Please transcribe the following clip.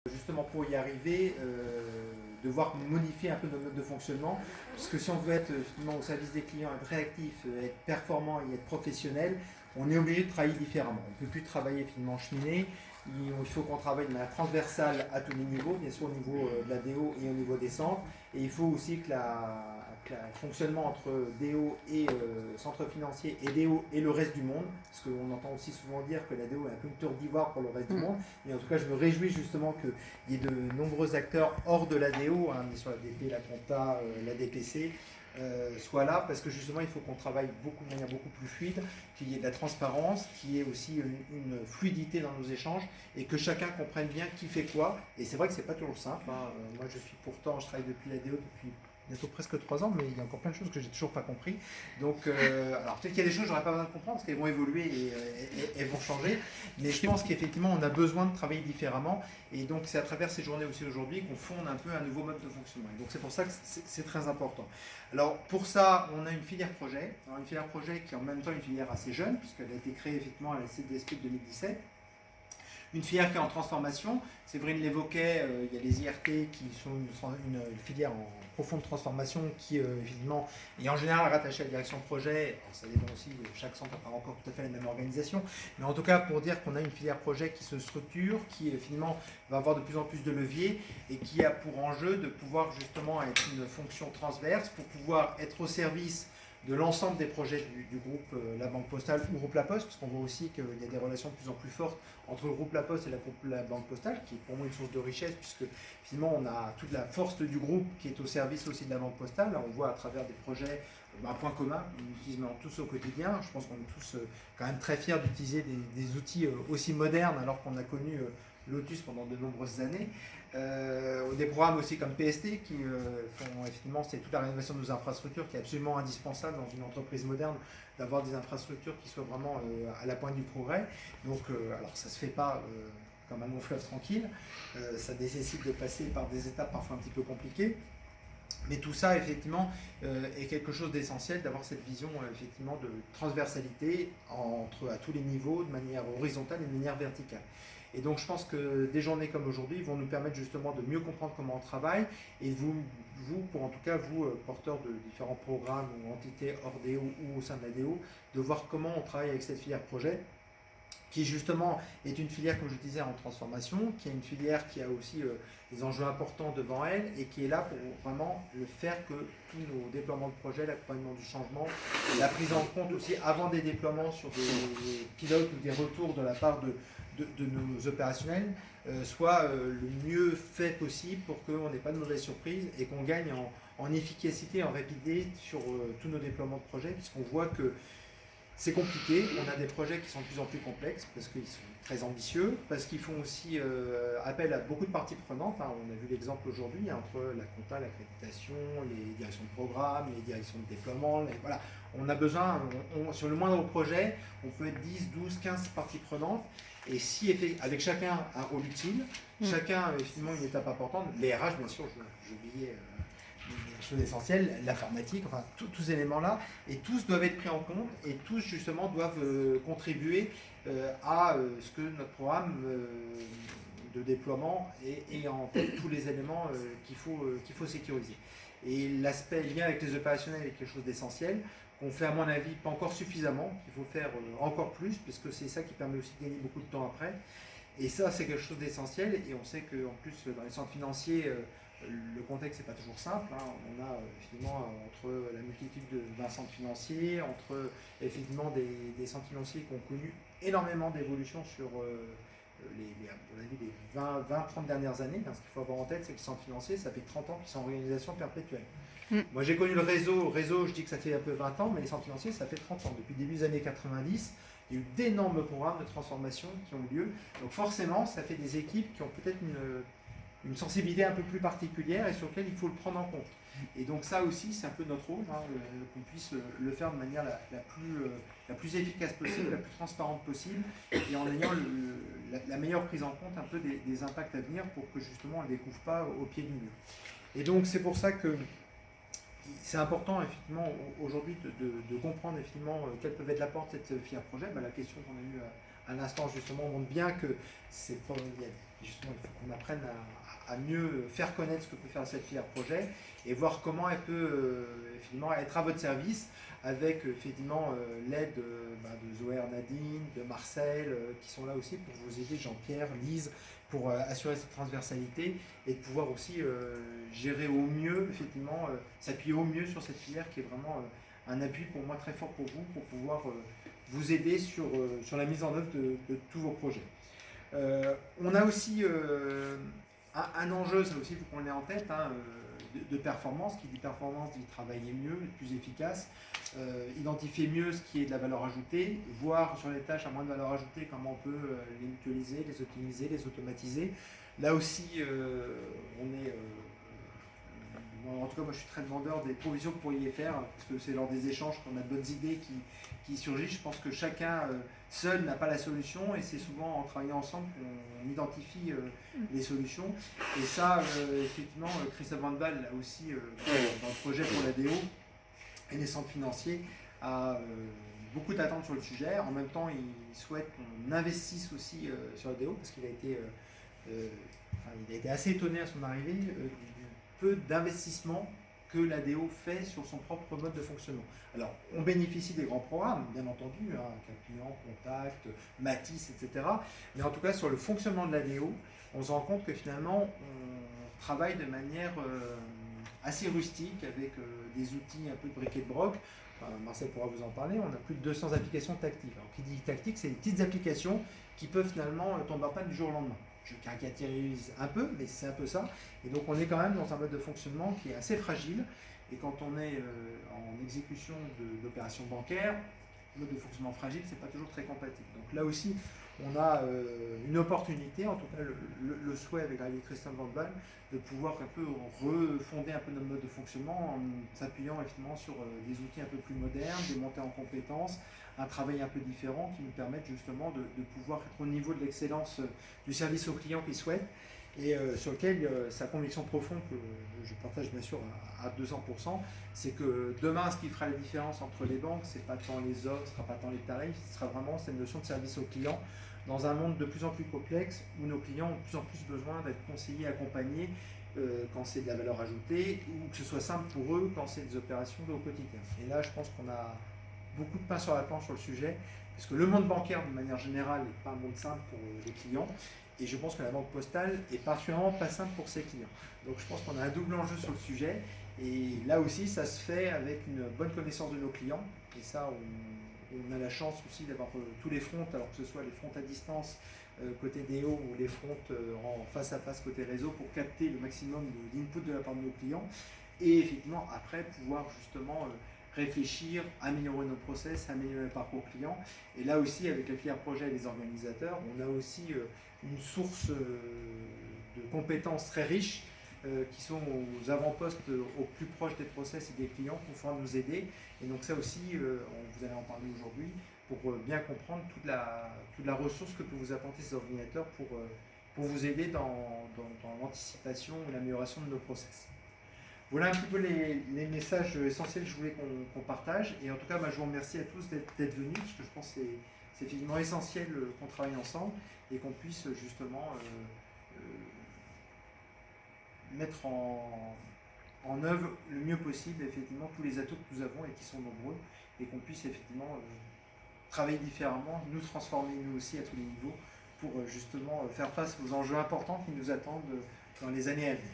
Justement pour y arriver, devoir modifier un peu notre mode de fonctionnement, puisque si on veut être finalement au service des clients, être réactif, être performant et être professionnel, on est obligé de travailler différemment. On ne peut plus travailler finalement cheminée, il faut qu'on travaille de manière transversale à tous les niveaux, bien sûr au niveau de la DO et au niveau des centres, et il faut aussi que le fonctionnement entre DO et centre financier et DO et le reste du monde, parce qu'on entend aussi souvent dire que la DO est un peu une tour d'ivoire pour le reste du monde, et en tout cas je me réjouis justement qu'il y ait de nombreux acteurs hors de la DO, hein, sur la DP, la compta, la DPC, soient là, parce que justement il faut qu'on travaille de manière beaucoup plus fluide, qu'il y ait de la transparence, qu'il y ait aussi une fluidité dans nos échanges, et que chacun comprenne bien qui fait quoi. Et c'est vrai que c'est pas toujours simple, hein. Moi je travaille depuis la DO depuis bientôt presque 3 ans, mais il y a encore plein de choses que j'ai toujours pas compris. Donc, alors peut-être qu'il y a des choses que j'aurais pas besoin de comprendre parce qu'elles vont évoluer et vont changer, mais je pense qu'effectivement on a besoin de travailler différemment, et donc c'est à travers ces journées aussi aujourd'hui qu'on fonde un peu un nouveau mode de fonctionnement. Et donc c'est pour ça que c'est très important. Alors pour ça, on a une filière projet, alors une filière projet qui est en même temps une filière assez jeune, puisqu'elle a été créée effectivement à la CDSP de 2017. Une filière qui est en transformation, Séverine l'évoquait, il y a les IRT qui sont une filière en profonde transformation qui évidemment est en général rattachée à la direction de projet. Alors, ça dépend aussi, chaque centre n'a pas encore tout à fait la même organisation, mais en tout cas pour dire qu'on a une filière projet qui se structure, qui finalement va avoir de plus en plus de leviers et qui a pour enjeu de pouvoir justement être une fonction transverse pour pouvoir être au service de l'ensemble des projets du groupe La Banque Postale ou Groupe La Poste, parce qu'on voit aussi qu'il y a des relations de plus en plus fortes entre le groupe La Poste et la Banque Postale, qui est pour moi une source de richesse, puisque finalement on a toute la force du groupe qui est au service aussi de la Banque Postale. On voit à travers des projets un point commun, on utilise maintenant tous au quotidien. Je pense qu'on est tous quand même très fiers d'utiliser des outils aussi modernes, alors qu'on a connu Lotus pendant de nombreuses années. Des programmes aussi comme PST qui font effectivement, c'est toute la rénovation de nos infrastructures qui est absolument indispensable dans une entreprise moderne, d'avoir des infrastructures qui soient vraiment à la pointe du progrès. Donc alors ça se fait pas comme un long fleuve tranquille, ça nécessite de passer par des étapes parfois un petit peu compliquées. Mais tout ça, effectivement, est quelque chose d'essentiel, d'avoir cette vision, effectivement, de transversalité à tous les niveaux, de manière horizontale et de manière verticale. Et donc, je pense que des journées comme aujourd'hui vont nous permettre justement de mieux comprendre comment on travaille, et pour en tout cas, vous, porteurs de différents programmes ou entités hors DO ou au sein de la DO, de voir comment on travaille avec cette filière projet, qui justement est une filière, comme je disais, en transformation, qui est une filière qui a aussi des enjeux importants devant elle et qui est là pour vraiment le faire que tous nos déploiements de projets, l'accompagnement du changement, la prise en compte aussi avant des déploiements sur des pilotes ou des retours de la part de nos opérationnels, soit le mieux fait possible pour qu'on n'ait pas de mauvaises surprises et qu'on gagne en efficacité, en rapidité sur tous nos déploiements de projets, puisqu'on voit que c'est compliqué, on a des projets qui sont de plus en plus complexes parce qu'ils sont très ambitieux, parce qu'ils font aussi appel à beaucoup de parties prenantes, hein. On a vu l'exemple aujourd'hui entre la compta, l'accréditation, les directions de programme, les directions de déploiement. Voilà. On a besoin, sur le moindre projet, on peut être 10, 12, 15 parties prenantes. Et si avec chacun un rôle utile, chacun finalement une étape importante, les RH bien sûr, j'oubliais les choses essentielles, l'informatique, enfin tous ces éléments-là, et tous doivent être pris en compte, et tous justement doivent contribuer à ce que notre programme de déploiement ait en tête tous les éléments qu'il faut sécuriser. Et l'aspect lien avec les opérationnels est quelque chose d'essentiel, qu'on fait à mon avis pas encore suffisamment, qu'il faut faire encore plus, parce que c'est ça qui permet aussi de gagner beaucoup de temps après. Et ça, c'est quelque chose d'essentiel, et on sait qu'en plus, dans les centres financiers, le contexte n'est pas toujours simple, hein. On a effectivement entre la multitude de 20 centres financiers, entre effectivement des centres financiers qui ont connu énormément d'évolutions sur les 20-30 dernières années. Ce qu'il faut avoir en tête, c'est que les centres financiers, ça fait 30 ans qu'ils sont en organisation perpétuelle. Moi j'ai connu le réseau, je dis que ça fait un peu 20 ans, mais les centres financiers, ça fait 30 ans. Depuis le début des années 90, il y a eu d'énormes programmes de transformation qui ont eu lieu. Donc forcément, ça fait des équipes qui ont peut-être une sensibilité un peu plus particulière et sur laquelle il faut le prendre en compte. Et donc ça aussi, c'est un peu notre rôle, hein, qu'on puisse le faire de manière la plus efficace possible, la plus transparente possible, et en ayant la meilleure prise en compte un peu des impacts à venir pour que justement on ne les découvre pas au pied du mur. Et donc c'est pour ça que c'est important effectivement aujourd'hui de comprendre effectivement quel peut être l'apport de cette filière projet. La question qu'on a eue à l'instant, justement, montre bien que c'est pas, justement, il faut qu'on apprenne à mieux faire connaître ce que peut faire cette filière projet et voir comment elle peut effectivement être à votre service avec effectivement l'aide de Zoé, Nadine, de Marcel, qui sont là aussi pour vous aider, Jean-Pierre, Lise, pour assurer cette transversalité et de pouvoir aussi gérer au mieux, effectivement, s'appuyer au mieux sur cette filière qui est vraiment un appui pour moi très fort pour vous, pour pouvoir vous aider sur la mise en œuvre de tous vos projets. On a aussi un enjeu, ça aussi, il faut qu'on l'ait en tête, de performance. Qui dit performance dit travailler mieux, être plus efficace, identifier mieux ce qui est de la valeur ajoutée, voir sur les tâches à moins de valeur ajoutée comment on peut les mutualiser, les optimiser, les automatiser. Là aussi, on est... en tout cas, moi je suis très demandeur des provisions que vous pourriez faire, parce que c'est lors des échanges qu'on a de bonnes idées qui surgissent. Je pense que chacun seul n'a pas la solution, et c'est souvent en travaillant ensemble qu'on identifie les solutions. Et ça, effectivement, Christophe Van Baal, là aussi, dans le projet pour la DO et les centres financiers, a beaucoup d'attentes sur le sujet. En même temps, il souhaite qu'on investisse aussi sur la DO, parce qu'il a été assez étonné à son arrivée du peu d'investissement que l'ADO fait sur son propre mode de fonctionnement. Alors, on bénéficie des grands programmes, bien entendu, Capillon, Contact, Matisse, etc. Mais en tout cas, sur le fonctionnement de l'ADO, on se rend compte que finalement, on travaille de manière assez rustique, avec des outils un peu de briquet de broc. Marcel pourra vous en parler. On a plus de 200 applications tactiques. Alors, qui dit tactique, c'est des petites applications qui peuvent finalement tomber en panne du jour au lendemain. Je caricaturise un peu, mais c'est un peu ça. Et donc on est quand même dans un mode de fonctionnement qui est assez fragile. Et quand on est en exécution d'opérations bancaires, le mode de fonctionnement fragile, c'est pas toujours très compatible. Donc là aussi, on a une opportunité, en tout cas le souhait avec Christophe Van Baal, de pouvoir un peu refonder un peu notre mode de fonctionnement en s'appuyant effectivement sur des outils un peu plus modernes, des montées en compétences, un travail un peu différent qui nous permettent justement de pouvoir être au niveau de l'excellence du service au client qu'il souhaite, et sur lequel sa conviction profonde, que je partage bien sûr à 200%, c'est que demain, ce qui fera la différence entre les banques, c'est pas tant les offres, ce sera pas tant les tarifs, ce sera vraiment cette notion de service au client dans un monde de plus en plus complexe où nos clients ont de plus en plus besoin d'être conseillés, accompagnés quand c'est de la valeur ajoutée, ou que ce soit simple pour eux quand c'est des opérations de au quotidien. Et là, je pense qu'on a beaucoup de pain sur la planche sur le sujet, parce que le monde bancaire, de manière générale, n'est pas un monde simple pour les clients. Et je pense que la banque postale est particulièrement pas simple pour ses clients. Donc je pense qu'on a un double enjeu sur le sujet. Et là aussi, ça se fait avec une bonne connaissance de nos clients. Et ça, on a la chance aussi d'avoir tous les fronts, alors que ce soit les fronts à distance côté DO ou les fronts en face à face côté réseau, pour capter le maximum d'input de la part de nos clients. Et effectivement, après, pouvoir justement réfléchir, améliorer nos process, améliorer le parcours client. Et là aussi, avec la filière projet et les organisateurs, on a aussi une source de compétences très riches qui sont aux avant-postes, au plus proche des process et des clients, pour pouvoir nous aider. Et donc ça aussi, vous allez en parler aujourd'hui, pour bien comprendre toute la ressource que peut vous apporter ces ordinateurs pour vous aider dans l'anticipation et l'amélioration de nos process. Voilà un petit peu les messages essentiels que je voulais qu'on partage. Et en tout cas, je vous remercie à tous d'être venus, parce que je pense que c'est finalement essentiel qu'on travaille ensemble et qu'on puisse justement mettre en œuvre le mieux possible effectivement tous les atouts que nous avons et qui sont nombreux, et qu'on puisse effectivement travailler différemment, nous transformer nous aussi à tous les niveaux, pour justement faire face aux enjeux importants qui nous attendent dans les années à venir.